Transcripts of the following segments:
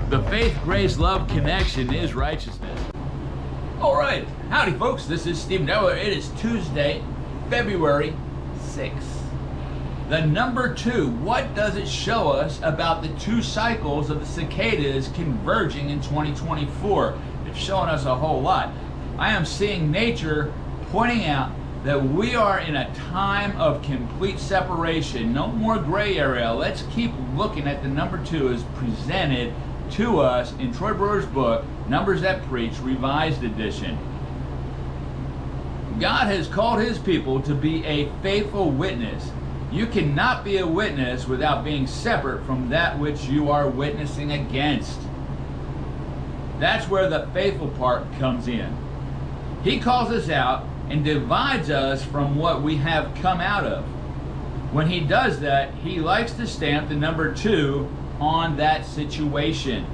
The faith, grace, love connection is righteousness. All right, howdy folks, this is Steve Dowler. It is Tuesday, February 6th. The number 2, what does it show us about the 2 cycles of the cicadas converging in 2024? It's showing us a whole lot. I am seeing nature pointing out that we are in a time of complete separation, no more gray area. Let's keep looking at the number 2 as presented to us in Troy Brewer's book, Numbers That Preach, Revised Edition. God has called his people to be a faithful witness. You cannot be a witness without being separate from that which you are witnessing against. That's where the faithful part comes in. He calls us out and divides us from what we have come out of. When he does that, he likes to stamp the number 2 on that situation.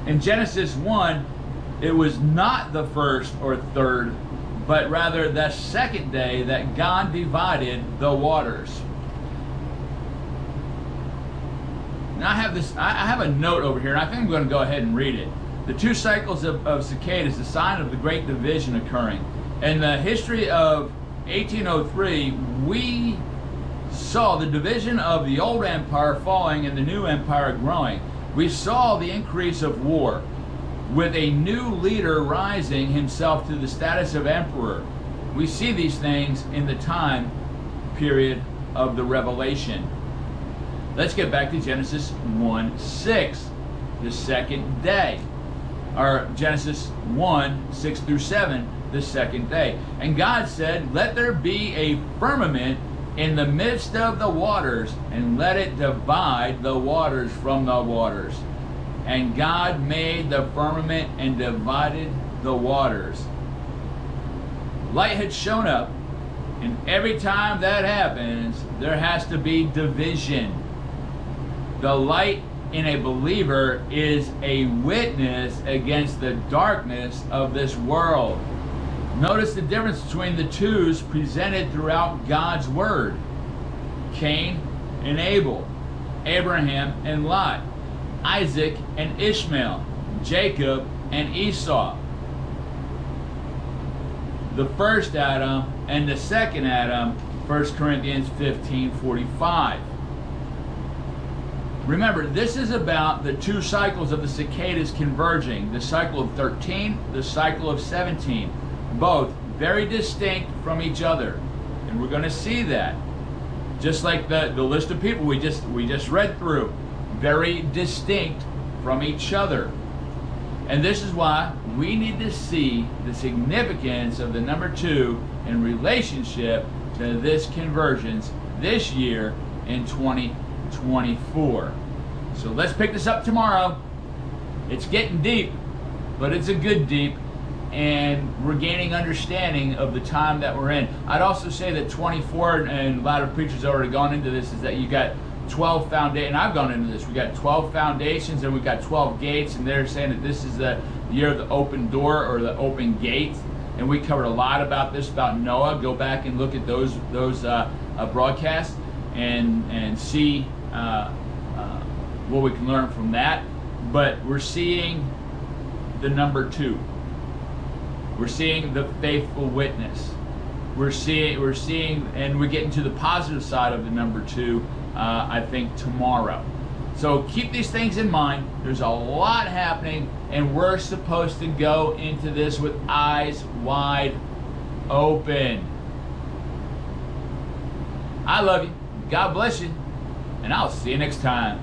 In Genesis 1, it was not the first or third, but rather the second day that God divided the waters. Now I have a note over here, and I think I'm going to go ahead and read it. The 2 cycles of cicadas, the sign of the great division occurring. In the history of 1803, we saw the division of the old empire falling and the new empire growing. We saw the increase of war, with a new leader rising himself to the status of emperor. We see these things in the time period of the Revelation. Let's get back to Genesis 1:6, the second day. Or Genesis 1:6 through 7, the second day. And God said, let there be a firmament in the midst of the waters, and let it divide the waters from the waters. And God made the firmament and divided the waters. Light had shown up, and every time that happens, there has to be division. The light in a believer is a witness against the darkness of this world. Notice the difference between the 2s presented throughout God's word. Cain and Abel, Abraham and Lot, Isaac and Ishmael, Jacob and Esau. The first Adam and the second Adam, 1 Corinthians 15:45. Remember, this is about the 2 cycles of the cicadas converging, the cycle of 13, the cycle of 17. Both very distinct from each other, and we're going to see that. Just like the list of people we just read through, very distinct from each other. And this is why we need to see the significance of the number 2 in relationship to this convergence this year in 2024. So let's pick this up tomorrow. It's getting deep, but it's a good deep. And we're gaining understanding of the time that we're in. I'd also say that 24, and a lot of preachers have already gone into this, is that you got 12 foundations, and I've gone into this. We got 12 foundations and we got 12 gates, and they're saying that this is the year of the open door or the open gate. And we covered a lot about this, about Noah. Go back and look at those broadcasts and see what we can learn from that. But we're seeing the number 2. We're seeing the faithful witness. We're seeing, and we're getting to the positive side of the number 2, I think, tomorrow. So keep these things in mind. There's a lot happening, and we're supposed to go into this with eyes wide open. I love you. God bless you, and I'll see you next time.